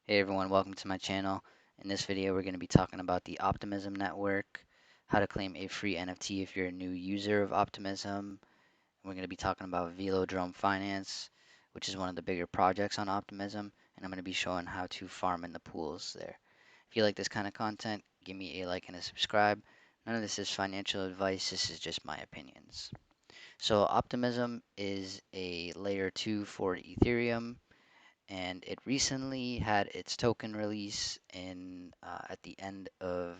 Hey everyone, welcome to my channel. In this video, we're going to be talking about the Optimism network, how to claim a free NFT if you're a new user of Optimism. We're going to be talking about Velodrome Finance, which is one of the bigger projects on Optimism, and I'm going to be showing how to farm in the pools there. If you like this kind of content, give me a like and a subscribe. None of this is financial advice, this is just my opinions. So Optimism is a layer 2 for Ethereum, and it recently had its token release in at the end of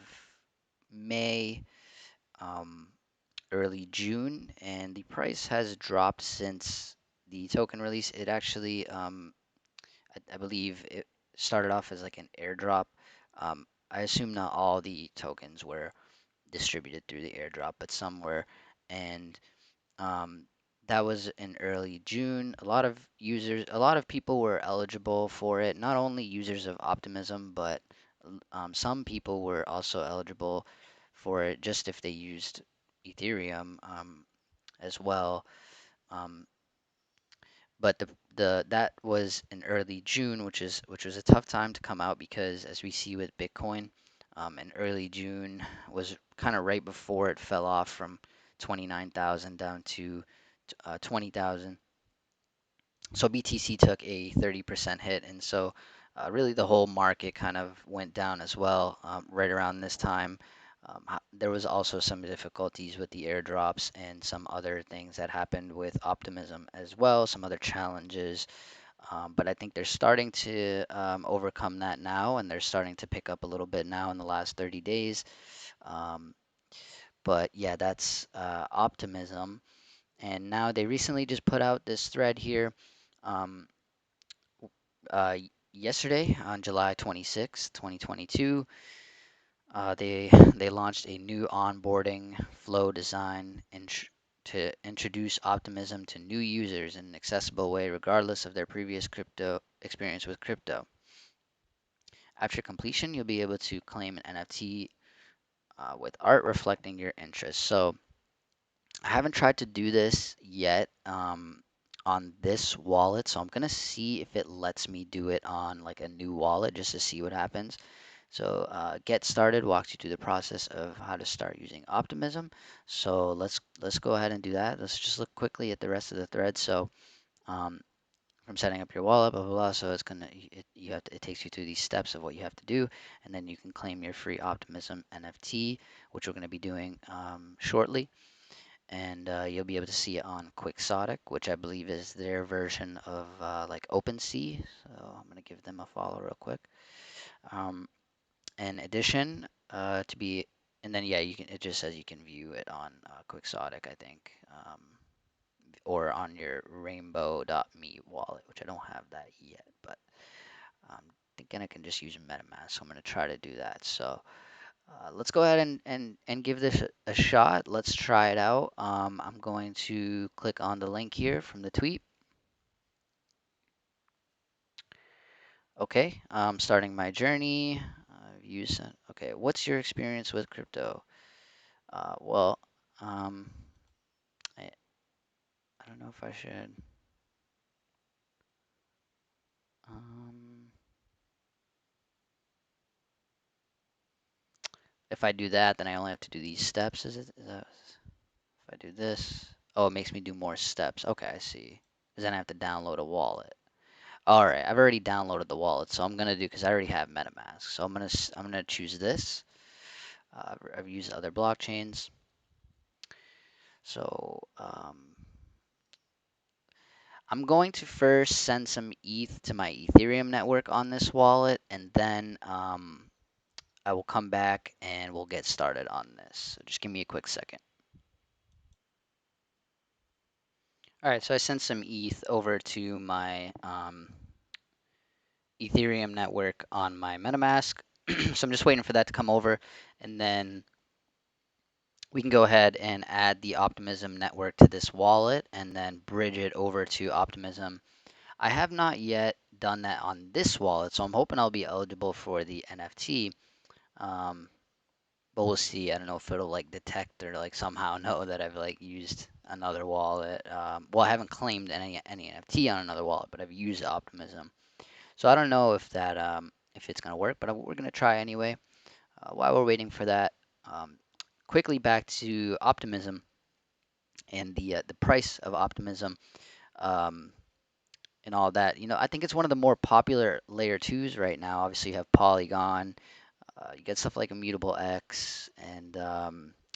May, um, early June, and the price has dropped since the token release. It actually, I believe, it started off as like an airdrop. I assume not all the tokens were distributed through the airdrop, but some were, and um, that was in early June. A lot of people were eligible for it, not only users of Optimism, but some people were also eligible for it just if they used Ethereum as well. Um, but the that was in early June, which was a tough time to come out because as we see with Bitcoin, in early June was kind of right before it fell off from 29,000 down to 20,000. So BTC took a 30% hit, and so really the whole market kind of went down as well right around this time. There was also some difficulties with the airdrops and some other things that happened with Optimism as well, some other challenges. But I think they're starting to overcome that now, and they're starting to pick up a little bit now in the last 30 days. Um, but yeah, that's Optimism. And now they recently just put out this thread here um, yesterday on July 26, 2022. They launched a new onboarding flow design to introduce Optimism to new users in an accessible way, regardless of their previous crypto experience with crypto. After completion, you'll be able to claim an NFT with art reflecting your interests. So I haven't tried to do this yet on this wallet, so I'm gonna see if it lets me do it on like a new wallet just to see what happens. So get started walks you through the process of how to start using Optimism. So let's go ahead and do that. Let's just look quickly at the rest of the thread. So um, from setting up your wallet, blah blah blah. So it's gonna it takes you through these steps of what you have to do, and then you can claim your free Optimism NFT, which we're gonna be doing shortly, and you'll be able to see it on Quixotic, which I believe is their version of like OpenSea. So I'm gonna give them a follow real quick. In addition, to be, and then yeah, you can. It just says you can view it on Quixotic, I think, or on your Rainbow.me wallet, which I don't have that yet, but I'm thinking I can just use MetaMask. So I'm gonna try to do that. So. Let's go ahead and give this a shot. Let's try it out. I'm going to click on the link here from the tweet. Okay, I'm starting my journey. Okay, what's your experience with crypto? Well, um, I, I don't know if I should. Um, if I do that, then I only have to do these steps. If I do this? Oh, it makes me do more steps. Okay, I see. Because then I have to download a wallet. All right, I've already downloaded the wallet, so I'm gonna do because I already have MetaMask. So I'm gonna choose this. I've used other blockchains, so I'm going to first send some ETH to my Ethereum network on this wallet, and then I will come back and we'll get started on this. So just give me a quick second. All right, so I sent some ETH over to my Ethereum network on my MetaMask. So I'm just waiting for that to come over, and then we can go ahead and add the Optimism network to this wallet and then bridge it over to Optimism. I have not yet done that on this wallet, so I'm hoping I'll be eligible for the NFT. Um, but we'll see. I don't know if it'll like detect or like somehow know that I've like used another wallet. Well, I haven't claimed any NFT on another wallet, but I've used Optimism. So I don't know if that if it's going to work, but we're going to try anyway. While we're waiting for that, um, quickly back to Optimism and the price of Optimism. Um, and all that. I think it's one of the more popular layer twos right now. Obviously, you have Polygon, you get stuff like Immutable X, and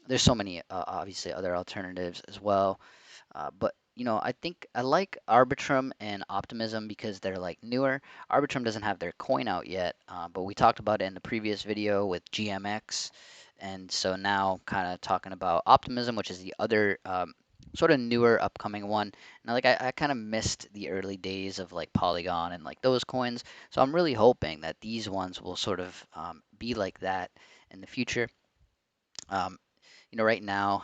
there's so many obviously other alternatives as well. But I think I like Arbitrum and Optimism because they're like newer. Arbitrum doesn't have their coin out yet, but we talked about it in the previous video with GMX, and so now kind of talking about Optimism, which is the other sort of newer upcoming one. Now, like I kind of missed the early days of like Polygon and like those coins, so I'm really hoping that these ones will sort of be like that in the future. Um, right now,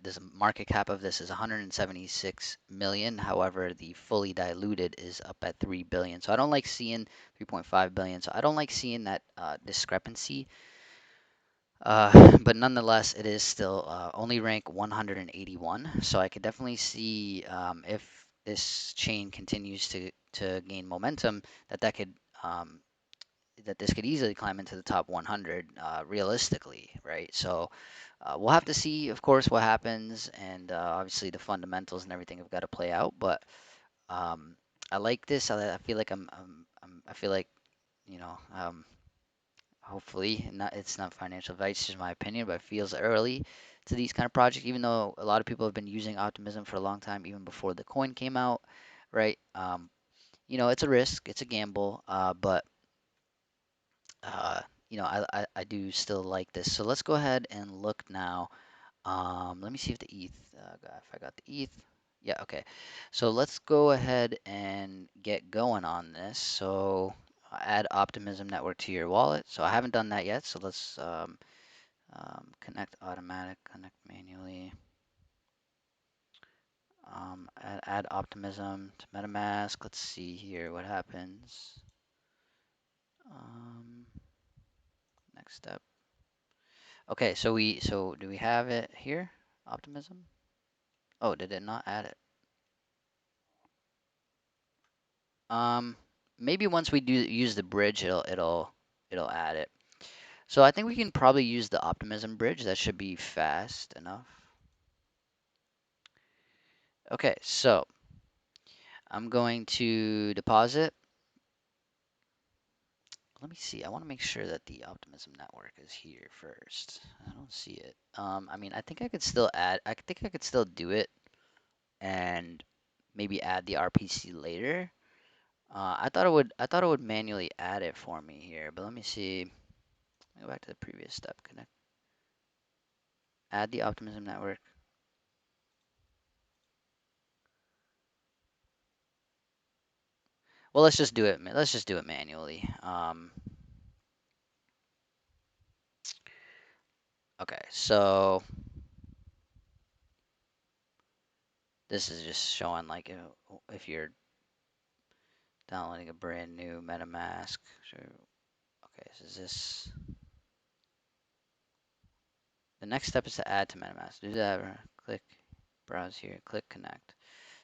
this market cap of this is 176 million. However, the fully diluted is up at 3 billion. So I don't like seeing 3.5 billion. So I don't like seeing that discrepancy. But nonetheless, it is still only rank 181. So I could definitely see if this chain continues to gain momentum, that could that this could easily climb into the top 100 realistically, right? So we'll have to see, of course, what happens, and obviously the fundamentals and everything have got to play out. But um, I like this. I feel like I feel like you know, hopefully, it's not financial advice, it's just my opinion, but it feels early to these kind of projects, even though a lot of people have been using Optimism for a long time, even before the coin came out, right? It's a risk, it's a gamble, but uh, I do still like this. So let's go ahead and look now. Let me see if the if I got the ETH. Yeah, okay. So let's go ahead and get going on this. So add Optimism Network to your wallet. So I haven't done that yet. So let's connect automatic, connect manually. Add Optimism to MetaMask. Let's see here what happens. Um, Next step. Okay, so do we have it here? Optimism? Oh, did it not add it? Um, Maybe once we do use the bridge, it'll add it. So I think we can probably use the Optimism bridge. That should be fast enough. Okay, so I'm going to deposit. Let me see. I want to make sure that the Optimism network is here first. I don't see it. I mean, I think I could still add. I think I could still do it and maybe add the RPC later. I thought it would manually add it for me here, but let me see. Go back to the previous step. Connect. Add the Optimism network. Well, let's just do it. Let's just do it manually. Okay, so this is just showing like if you're downloading a brand new MetaMask. So, okay, so is this the next step is to add to MetaMask. Do that. Click browse here. Click connect.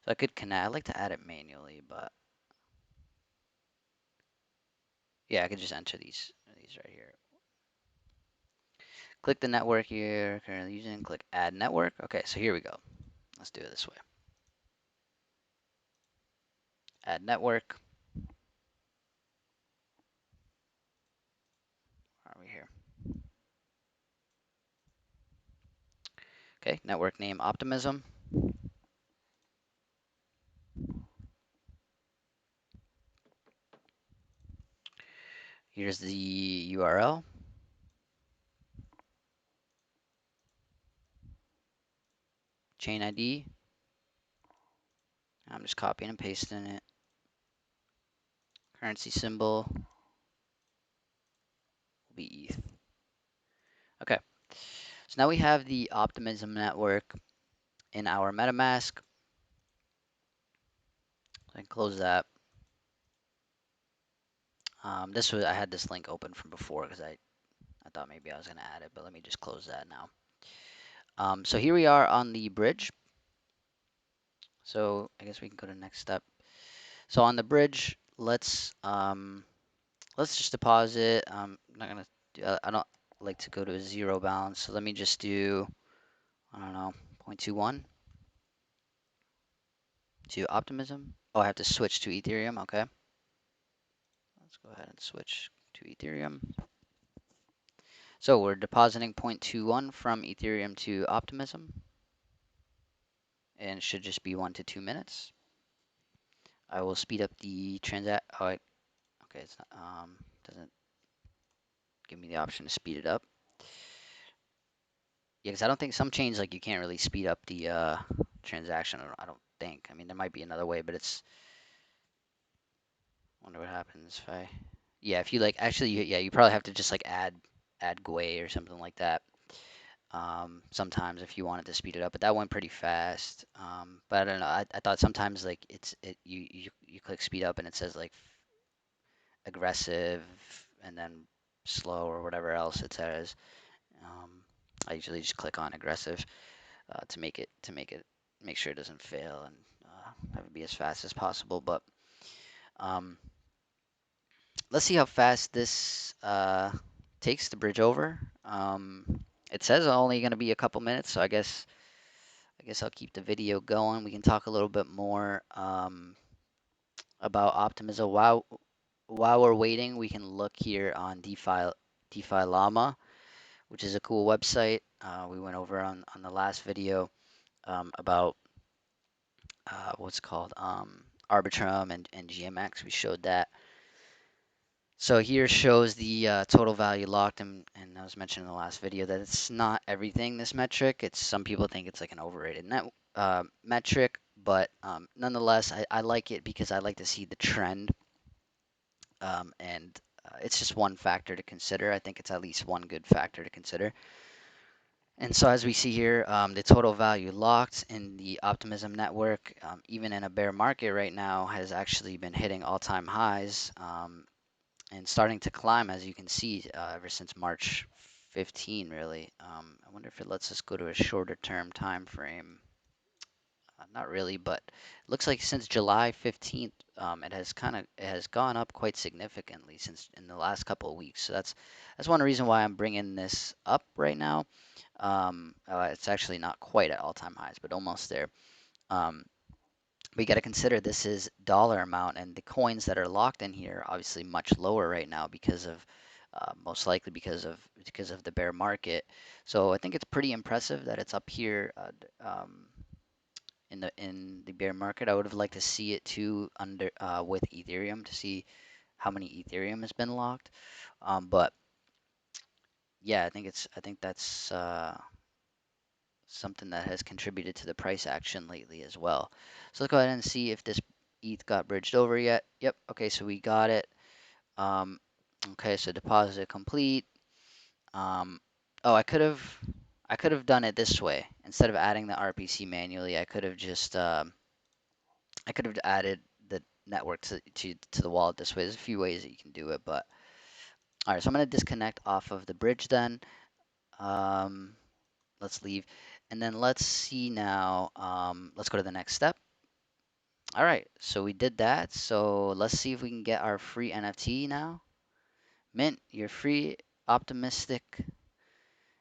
So I could connect. I like to add it manually, but yeah, I could just enter these right here. Click the network here currently using. Click add network. Okay, so here we go. Let's do it this way. Add network. Where are we here? Okay, network name Optimism. Here's the URL. Chain ID. I'm just copying and pasting it. Currency symbol will be ETH. Okay, so now we have the Optimism network in our MetaMask. I can close that. I had this link open from before because I thought maybe I was going to add it, but let me just close that now. So here we are on the bridge. So I guess we can go to the next step. So on the bridge, let's Let's just deposit. I'm not gonna. I don't like to go to a zero balance, so let me just do, I don't know, 0.21 to Optimism. Oh, I have to switch to Ethereum. Okay, let's go ahead and switch to Ethereum. So we're depositing 0.21 from Ethereum to Optimism, and it should just be 1 to 2 minutes. I will speed up the transact. Oh, okay, it's not, doesn't give me the option to speed it up. Yeah, because I don't think some chains, like, you can't really speed up the transaction. I don't think. I mean, there might be another way, but it's. Wonder what happens if I. Yeah, if you like, actually, yeah, you probably have to just like add GUI or something like that. Sometimes if you wanted to speed it up, but that went pretty fast. But I don't know. I thought sometimes like you click speed up and it says like aggressive and then slow or whatever else it says. Um, I usually just click on aggressive to make sure it doesn't fail and have it be as fast as possible. But um, let's see how fast this takes to bridge over. It says only going to be a couple minutes, so I guess I'll keep the video going. We can talk a little bit more about Optimism. While we're waiting, we can look here on DeFi Llama, which is a cool website. We went over on the last video about what's called Arbitrum and GMX. We showed that. So here shows the total value locked, and I was mentioning in the last video that it's not everything, this metric. It's some people think it's like an overrated metric, but nonetheless, I like it because I like to see the trend, and it's just one factor to consider. I think it's at least one good factor to consider. And so as we see here, the total value locked in the Optimism network, even in a bear market right now, has actually been hitting all-time highs. And starting to climb, as you can see, ever since March 15, really. I wonder if it lets us go to a shorter term time frame. Not really, but it looks like since July 15th, it has gone up quite significantly since in the last couple of weeks. So that's one reason why I'm bringing this up right now. It's actually not quite at all-time highs, but almost there. Um, we got to consider this is dollar amount, and the coins that are locked in here are obviously much lower right now because of most likely because of the bear market. So I think it's pretty impressive that it's up here in the bear market. I would have liked to see it too under with Ethereum to see how many Ethereum has been locked. But yeah, I think that's something that has contributed to the price action lately as well. So let's go ahead and see if this ETH got bridged over yet. Yep. Okay, so we got it. Um, okay, so deposit complete. Um, oh, I could have done it this way instead of adding the RPC manually. I could have added the network to the wallet this way. There's a few ways that you can do it, but all right. So I'm gonna disconnect off of the bridge then. Um, let's leave, and then let's see now. Let's go to the next step. All right, so we did that. So let's see if we can get our free NFT now. Mint, your free optimistic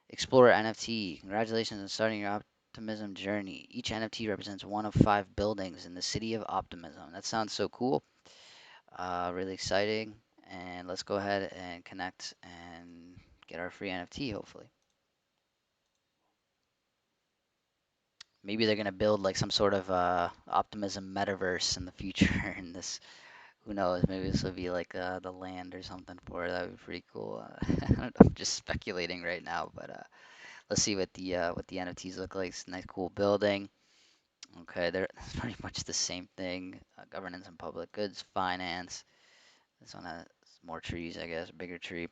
explorer NFT. Congratulations on starting your optimism journey. Each NFT represents one of 5 buildings in the city of Optimism. That sounds so cool. Really exciting. And let's go ahead and connect and get our free NFT, hopefully. Maybe they're gonna build like some sort of optimism metaverse in the future in this. Who knows? Maybe this will be like the land or something for it. That would be pretty cool. I'm just speculating right now, but let's see what the NFTs look like. It's a nice, cool building. Okay, they're it's pretty much the same thing. Governance and public goods, finance. This one has more trees, I guess. Bigger tree.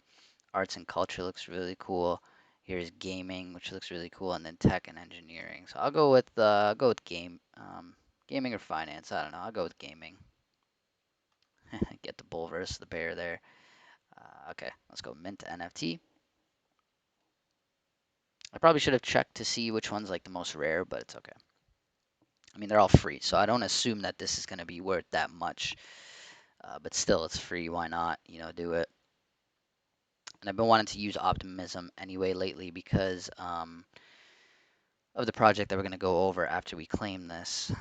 Arts and culture looks really cool. Here's gaming, which looks really cool, and then tech and engineering. So I'll go with gaming or finance. I don't know. I'll go with gaming. Get the bull versus the bear there. Okay, let's go mint NFT. I probably should have checked to see which one's like the most rare, but it's okay. I mean, they're all free, so I don't assume that this is going to be worth that much. but still, it's free. Why not, do it? And I've been wanting to use Optimism anyway lately because of the project that we're going to go over after we claim this.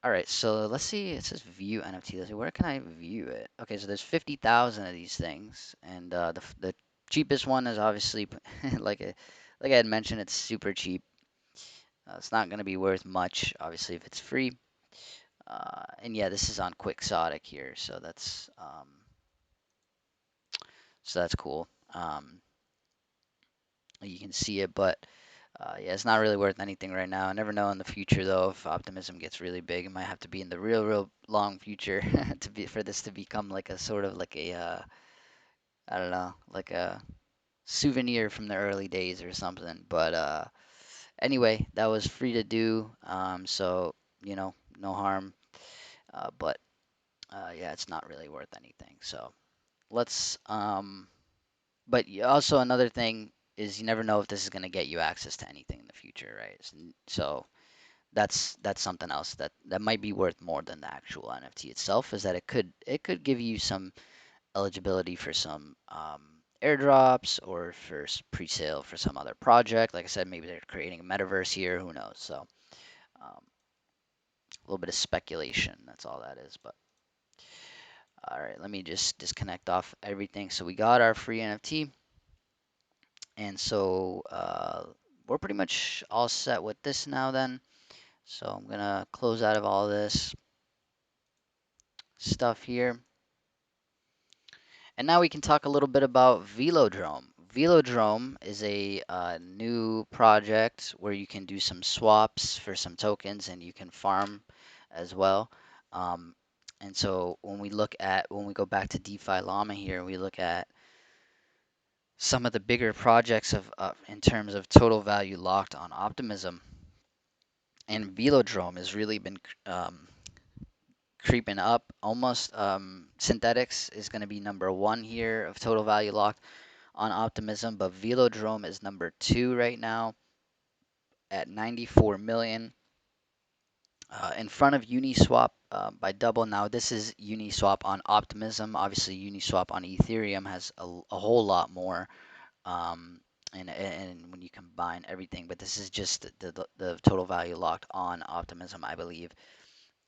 All right, so let's see. It says view NFT. Let's see, where can I view it? Okay, so there's 50,000 of these things, and the cheapest one is obviously like I had mentioned, it's super cheap. It's not going to be worth much, obviously, if it's free. And yeah, this is on Quixotic here, so that's cool. You can see it, but yeah, it's not really worth anything right now. I never know in the future though if Optimism gets really big. It might have to be in the real long future for this to become like a sort of like a I don't know, like a souvenir from the early days or something. But anyway, that was free to do. So no harm. But yeah, it's not really worth anything. So let's but also another thing is you never know if this is going to get you access to anything in the future, right? So that's something else that might be worth more than the actual NFT itself, is that it could give you some eligibility for some airdrops or for pre-sale for some other project. Like I said, maybe they're creating a metaverse here. Who knows? So a little bit of speculation. That's all that is. But all right, let me just disconnect off everything. So we got our free NFT, and so we're pretty much all set with this now. Then, so I'm gonna close out of all this stuff here. And now we can talk a little bit about Velodrome. Velodrome is a new project where you can do some swaps for some tokens and you can farm as well. Um, and so when we go back to DeFi Llama here, we look at some of the bigger projects in terms of total value locked on Optimism. And Velodrome has really been creeping up. Almost Synthetics is going to be number 1 here of total value locked on Optimism, but Velodrome is number 2 right now at 94 million. In front of Uniswap by double. Now this is Uniswap on Optimism. Obviously, Uniswap on Ethereum has a whole lot more, and when you combine everything, but this is just the total value locked on Optimism, I believe.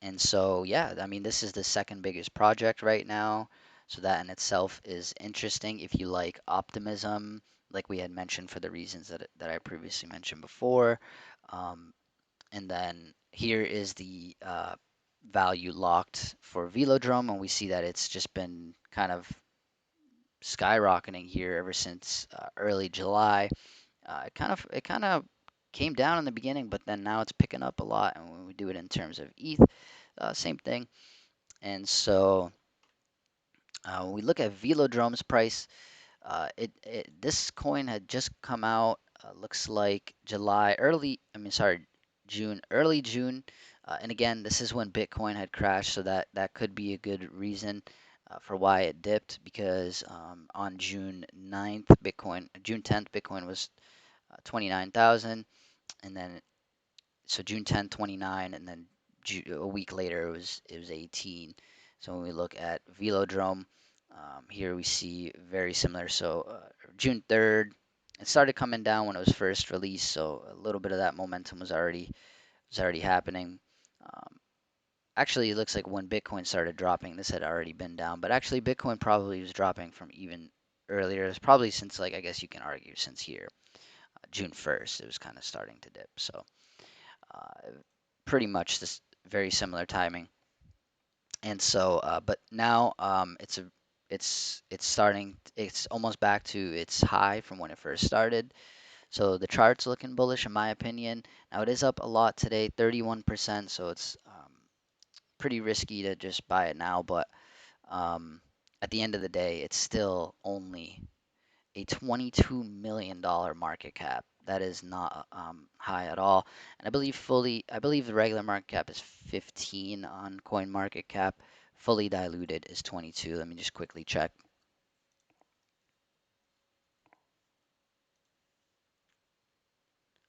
And so, yeah, I mean, this is the second biggest project right now. So that in itself is interesting if you like optimism, like we had mentioned for the reasons that I previously mentioned before. Um, and then here is the value locked for Velodrome, and we see that it's just been kind of skyrocketing here ever since early July. It kind of came down in the beginning, but then now it's picking up a lot. And when we do it in terms of ETH, same thing. And so when we look at Velodrome's price, this coin had just come out. Looks like June, early June. And again, this is when Bitcoin had crashed, so that could be a good reason for why it dipped. Because on June 10th, Bitcoin was 29,000, and then so June 10th, 29, and then a week later it was 18. So when we look at Velodrome, here we see very similar. So June 3rd, it started coming down when it was first released. So a little bit of that momentum was already happening. Um, Actually, it looks like when Bitcoin started dropping, this had already been down. But actually, Bitcoin probably was dropping from even earlier. It's probably since, like, I guess you can argue since here, June 1st, it was kind of starting to dip. So uh, pretty much this very similar timing. And so, but now it's almost back to its high from when it first started. So the chart's looking bullish in my opinion. Now it is up a lot today, 31%. So it's pretty risky to just buy it now. But at the end of the day, it's still only a $22 million market cap. That is not high at all. And I believe the regular market cap is 15 on Coin Market Cap. Fully diluted is 22. Let me just quickly check.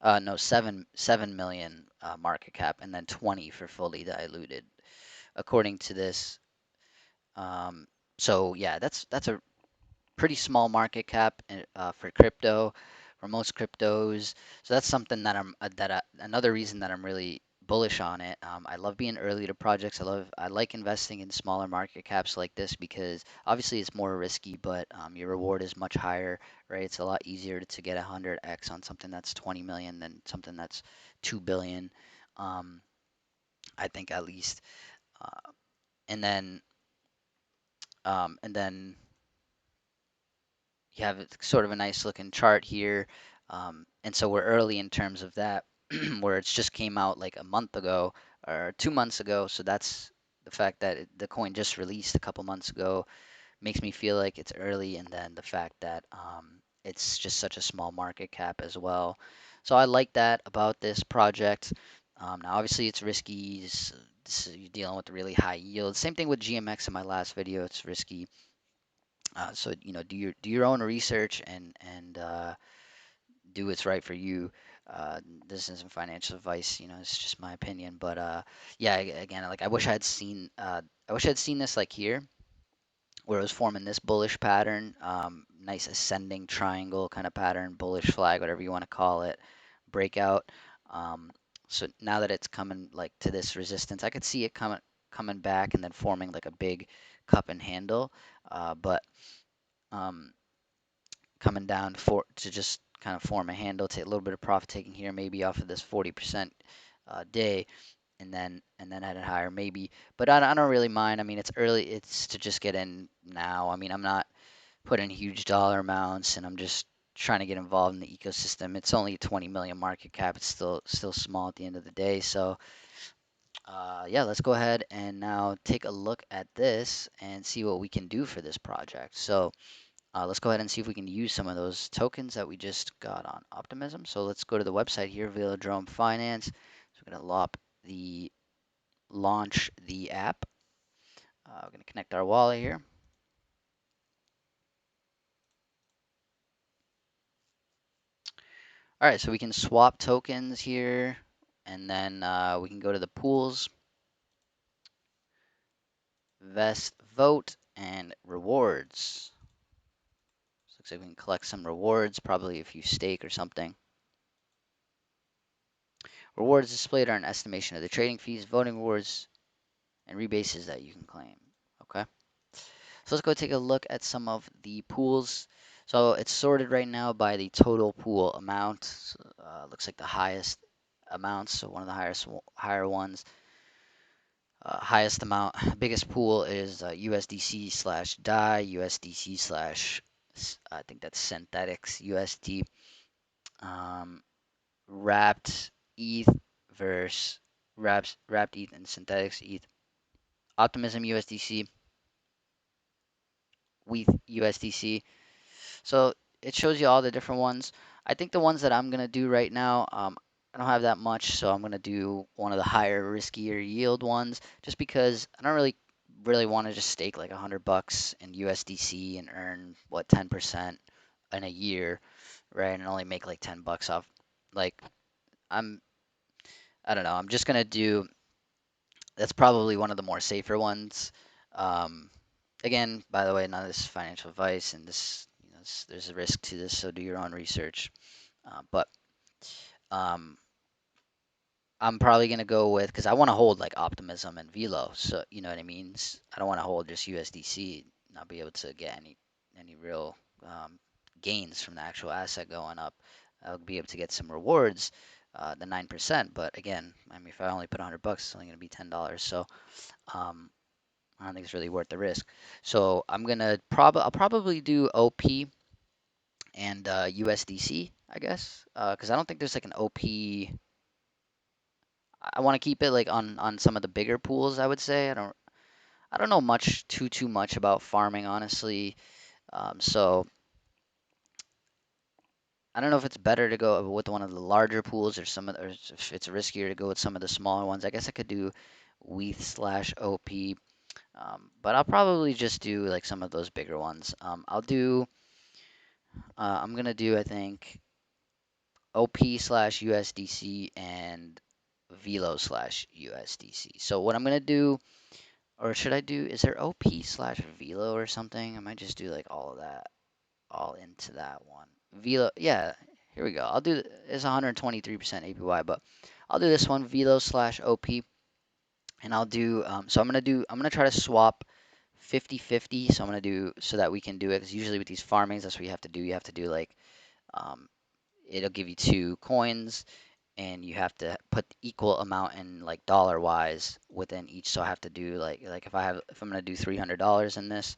No, 7 million market cap, and then 20 for fully diluted, according to this Um, so yeah, that's a pretty small market cap for crypto, for most cryptos. So that's something that another reason that I'm really bullish on it. I love being early to projects. I like investing in smaller market caps like this because obviously it's more risky, but your reward is much higher, right? It's a lot easier to get 100x on something that's 20 million than something that's 2 billion. Um, I think at least. Uh, and then and then you have sort of a nice looking chart here. And so we're early in terms of that, where it's just came out like a month ago or 2 months ago. So that's the fact that the coin just released a couple months ago makes me feel like it's early. And then the fact that it's just such a small market cap as well. So I like that about this project. Now, obviously, it's risky. You're dealing with really high yield. Same thing with GMX in my last video. It's risky. So do your own research and do what's right for you. Uh, this isn't financial advice, it's just my opinion. But yeah, again, like I wish I'd seen this like here, where it was forming this bullish pattern, nice ascending triangle kind of pattern, bullish flag, whatever you want to call it, breakout. Um, so now that it's coming like to this resistance, I could see it coming back and then forming like a big cup and handle. But um, coming down to just kind of form a handle, take a little bit of profit taking here, maybe off of this 40% day, and then head it higher, maybe. But I don't really mind. I mean, it's early. It's to just get in now. I mean, I'm not putting huge dollar amounts, and I'm just trying to get involved in the ecosystem. It's only a 20 million market cap. It's still small at the end of the day. So yeah, let's go ahead and now take a look at this and see what we can do for this project. So let's go ahead and see if we can use some of those tokens that we just got on Optimism. So let's go to the website here, Velodrome Finance. So we're going to launch the app. We're going to connect our wallet here. All right, so we can swap tokens here, and then we can go to the pools, vest, vote, and rewards. So looks like we can collect some rewards, probably if you stake or something. Rewards displayed are an estimation of the trading fees, voting rewards, and rebases that you can claim. Okay. So let's go take a look at some of the pools. So it's sorted right now by the total pool amount. Looks like the highest amounts, so one of the higher ones. Highest amount, biggest pool is USDC slash DAI, USDC slash, I think that's synthetics USD, um, wrapped ETH versus wrapped ETH and synthetics ETH, Optimism USDC, WETH USDC. So it shows you all the different ones. I think the ones that I'm gonna do right now, I don't have that much, so I'm gonna do one of the higher, riskier yield ones, just because I don't really want to just stake like $100 in USDC and earn what 10% in a year, right? And only make like $10 off. Like I'm, I don't know. I'm just gonna do. That's probably one of the more safer ones. Um, Again, by the way, none of this is financial advice, and there's a risk to this, so do your own research. But um, I'm probably gonna go with because I want to hold like Optimism and VELO, so you know what I mean. I don't want to hold just USDC, not be able to get any real gains from the actual asset going up. I'll be able to get some rewards, the 9%. But again, I mean, if I only put $100, it's only gonna be $10. So um, I don't think it's really worth the risk. So I'll probably do OP and USDC, I guess, because I don't think there's like an OP. I want to keep it like on some of the bigger pools. I would say I don't know too much about farming, honestly. So I don't know if it's better to go with one of the larger pools or if it's riskier to go with some of the smaller ones. I guess I could do WETH slash OP, but I'll probably just do like some of those bigger ones. I'm gonna do, I think, OP slash USDC and VELO slash USDC. So what I'm gonna do, Or should I do, is there OP slash Velo or something? I might just do like all of that, all into that one. Velo, yeah, here we go. I'll do, it's 123% APY, but I'll do this one, Velo slash OP. And I'll do, so I'm gonna try to swap 50-50. So I'm gonna do, so that we can do it, because usually with these farmings, that's what you have to do. You have to do like, um, it'll give you 2 coins, and you have to put equal amount in like dollar wise within each. So I have to do like if I'm gonna do $300 in this,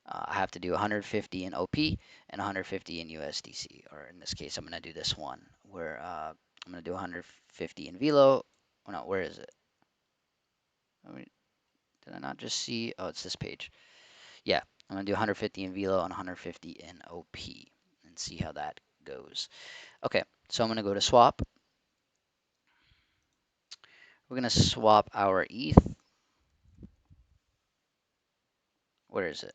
I have to do 150 in OP and 150 in USDC. Or in this case, I'm gonna do this one where I'm gonna do 150 in Velo. Oh no, where is it? I mean, did I not just see? Oh, it's this page. Yeah, I'm gonna do 150 in Velo and 150 in OP and see how that goes. Okay, so I'm gonna go to swap. We're gonna swap our ETH. Where is it?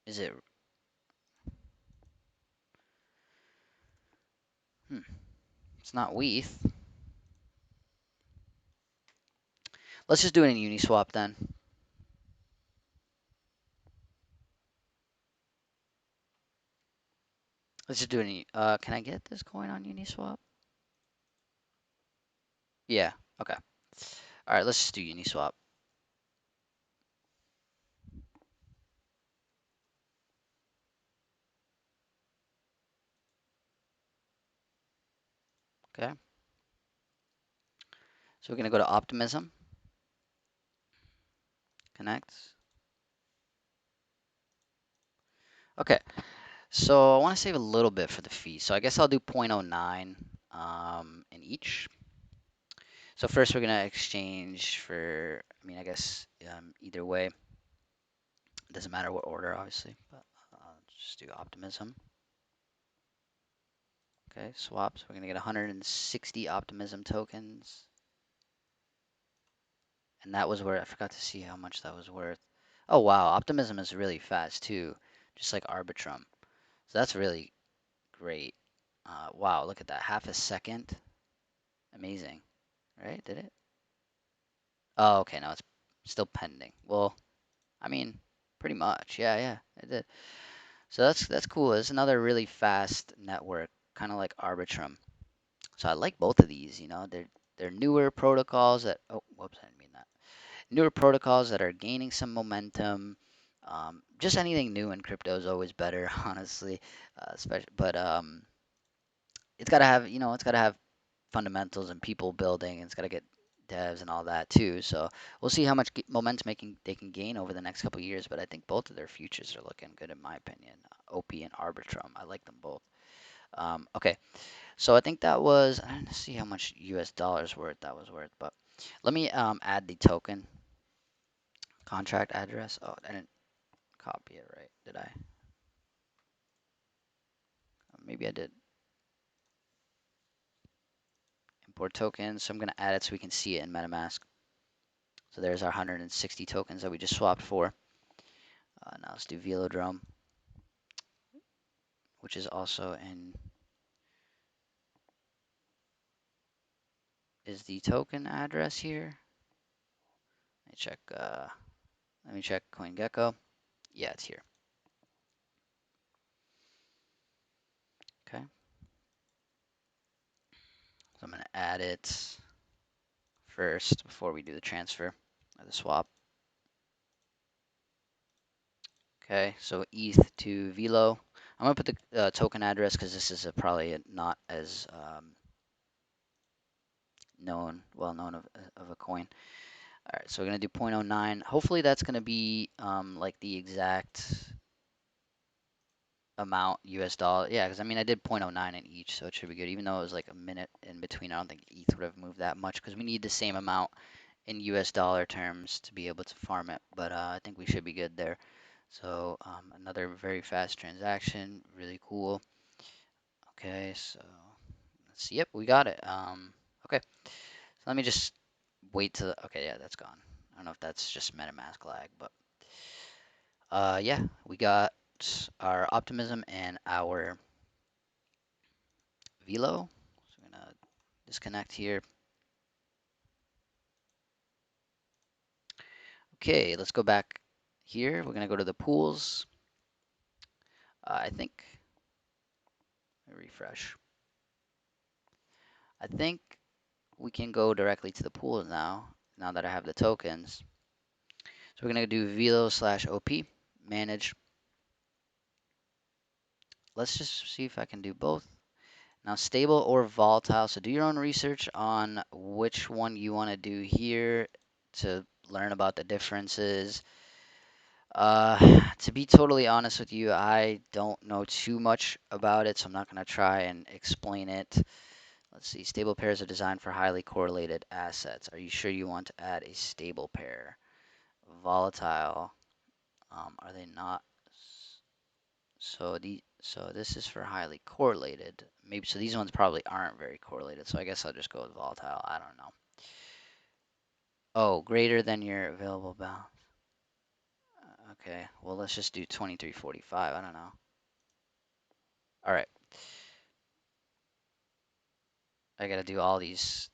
Is it? Hmm, it's not WETH. Let's just do it in Uniswap then. Let's just do it in. Can I get this coin on Uniswap? Yeah. Okay. All right. Let's just do Uniswap. Okay. So we're gonna go to Optimism. Connect. Okay. So I want to save a little bit for the fee. So I guess I'll do 0.09 in each. So first we're gonna exchange for. I mean, I guess either way, it doesn't matter what order, obviously. But just do Optimism. Okay, swaps. We're gonna get 160 Optimism tokens. And that was where I forgot to see how much that was worth. Oh wow, Optimism is really fast too, just like Arbitrum. So that's really great. Wow, look at that, half a second. Amazing, right? Did it? Oh, okay, no, it's still pending. Well, I mean, pretty much. Yeah, yeah, it did. So that's cool. It's another really fast network, kind of like Arbitrum. So I like both of these. They're newer protocols that. Oh, whoops, I didn't mean that. Newer protocols that are gaining some momentum. Just anything new in crypto is always better, honestly. Especially, but it's got to have, it's got to have fundamentals and people building, and it's got to get devs and all that too. So we'll see how much momentum they can gain over the next couple of years. But I think both of their futures are looking good, in my opinion. OP and Arbitrum, I like them both. Okay, so I think that was. I didn't see how much US dollars worth that was worth, but let me add the token contract address. Oh, I didn't copy it right, did I? Maybe I did. Import tokens. So I'm going to add it so we can see it in metamask. So there's our 160 tokens that we just swapped for. Now let's do Velodrome, which is also in, is the token address here? Let me check CoinGecko. Yeah, it's here. Okay. So I'm going to add it first before we do the transfer or the swap. Okay, so ETH to Velo. I'm going to put the token address because this is probably not as well known of a coin. All right, so we're gonna do 0.09. Hopefully that's gonna be like the exact amount US dollar. Yeah, because I mean I did 0.09 in each, so it should be good. Even though it was like a minute in between, I don't think ETH would have moved that much because we need the same amount in US dollar terms to be able to farm it. But I think we should be good there. So another very fast transaction, really cool. Okay, so let's see. Yep, we got it. Okay, so let me just wait till. Okay, yeah, that's gone. I don't know if that's just MetaMask lag, but yeah, we got our Optimism and our VELO. So I'm gonna disconnect here. Okay, let's go back here. We're gonna go to the pools. I think, let me refresh. I think we can go directly to the pools now that I have the tokens. So we're gonna do VELO/OP, manage. Let's just see if I can do both. Now, stable or volatile. So do your own research on which one you want to do here to learn about the differences. To be totally honest with you, I don't know too much about it, so I'm not going to try and explain it. Let's see. Stable pairs are designed for highly correlated assets. Are you sure you want to add a stable pair? Volatile. Are they not? So this is for highly correlated. Maybe so these ones probably aren't very correlated. So I guess I'll just go with volatile. I don't know. Oh, greater than your available balance. Okay. Well, let's just do 2345. I don't know. All right. I gotta do all these.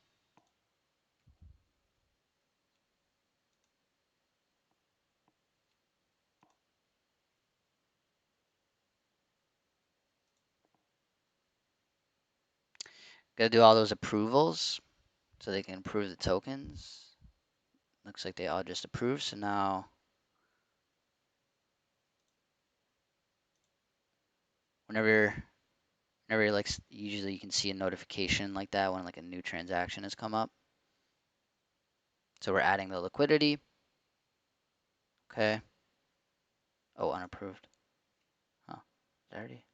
Gotta do all those approvals so they can approve the tokens. Looks like they all just approved. So now, whenever, whenever like usually you can see a notification like that when like a new transaction has come up. So we're adding the liquidity. Okay. Oh, unapproved. Huh. Is that already?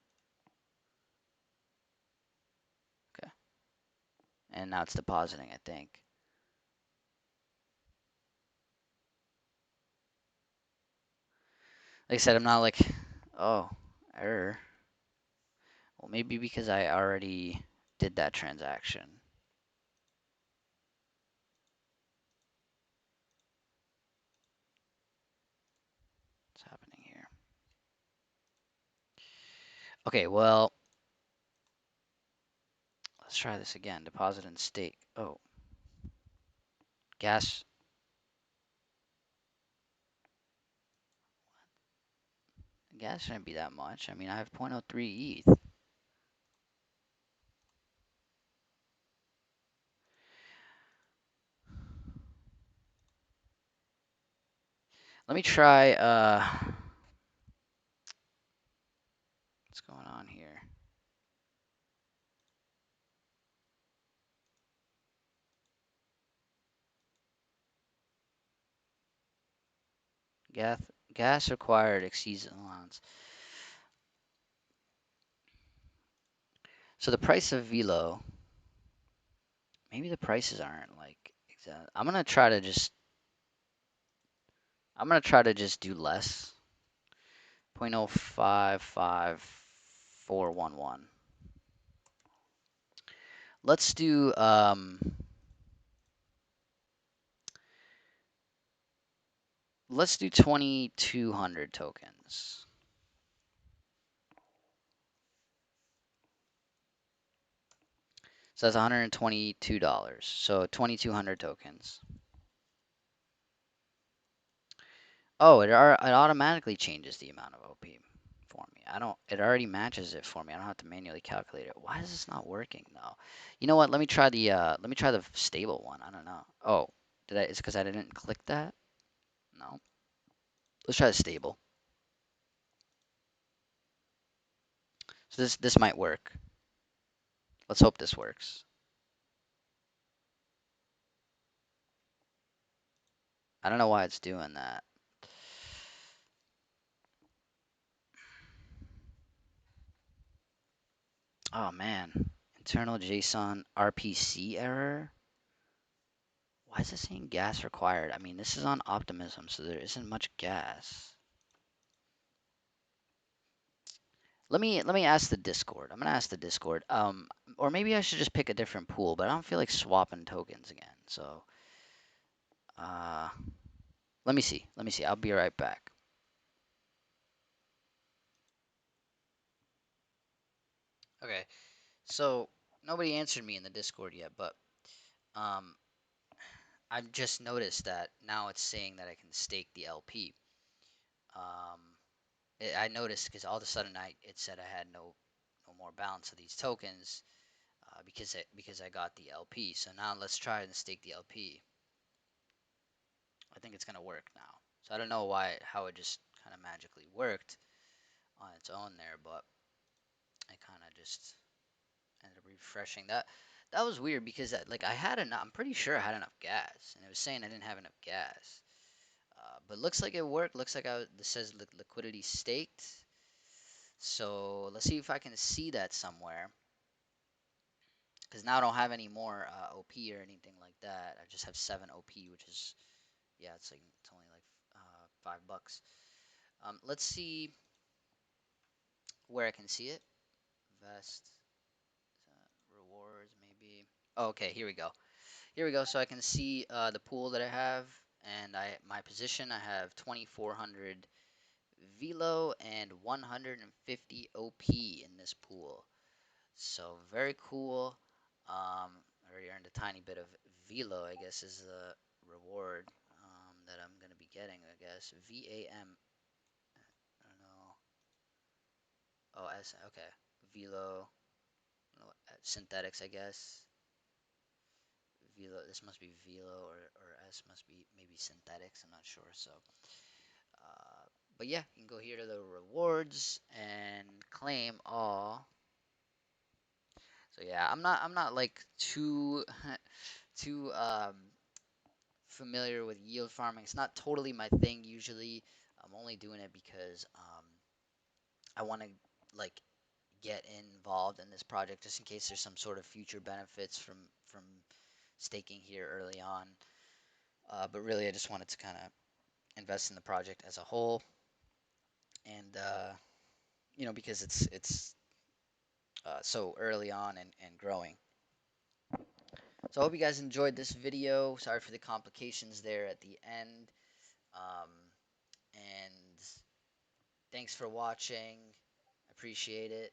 Okay. And now it's depositing, I think. Like I said, I'm not like, oh, error. Well, maybe because I already did that transaction. What's happening here? Okay, well, let's try this again. Deposit and stake. Oh, gas. Gas shouldn't be that much. I mean, I have 0.03 ETH. Let me try, what's going on here? Gas, gas required exceeds allowance. So the price of VELO, maybe the prices aren't like exact. I'm gonna try to just do less. 0.055411. Let's do let's do 2,200 tokens. So that's $122. So 2,200 tokens. Oh, it automatically changes the amount of OP for me. It already matches it for me. I don't have to manually calculate it. Why is this not working though? You know what? Let me try the stable one. I don't know. Oh, it's because I didn't click that? No. Let's try the stable. So this might work. Let's hope this works. I don't know why it's doing that. Oh man. Internal JSON RPC error. Why is it saying gas required? I mean, this is on Optimism, so there isn't much gas. Let me ask the Discord. I'm gonna ask the Discord. Or maybe I should just pick a different pool, but I don't feel like swapping tokens again. So, let me see. Let me see. I'll be right back. Okay. So nobody answered me in the Discord yet, but um, I've just noticed that now it's saying that I can stake the LP. Um, I noticed because all of a sudden it said I had no more balance of these tokens because I got the LP. So now let's try and stake the LP. I think it's gonna work now. So I don't know how it just kind of magically worked on its own there, but I kind of just ended up refreshing that. That was weird because like I had enough. I'm pretty sure I had enough gas, and it was saying I didn't have enough gas. But looks like it worked. Looks like this says liquidity staked. So let's see if I can see that somewhere. Because now I don't have any more OP or anything like that. I just have 7 OP, which is, yeah, it's only like $5. Let's see where I can see it. Vest rewards maybe. Oh, okay, here we go. Here we go. So I can see the pool that I have, and my position. I have 2,400 VELO and 150 OP in this pool. So very cool. I already earned a tiny bit of VELO, I guess, is the reward that I'm gonna be getting. I guess VAM. I don't know. Oh, S. Okay, VELO. Synthetics, I guess. VELO. This must be VELO, or S must be maybe synthetics. I'm not sure. So, but yeah, you can go here to the rewards and claim all. So yeah, I'm not like too too familiar with yield farming. It's not totally my thing usually. I'm only doing it because I want to like get involved in this project just in case there's some sort of future benefits from staking here early on. But really, I just wanted to kind of invest in the project as a whole, and because it's so early on and growing. So I hope you guys enjoyed this video. Sorry for the complications there at the end. And thanks for watching. I appreciate it.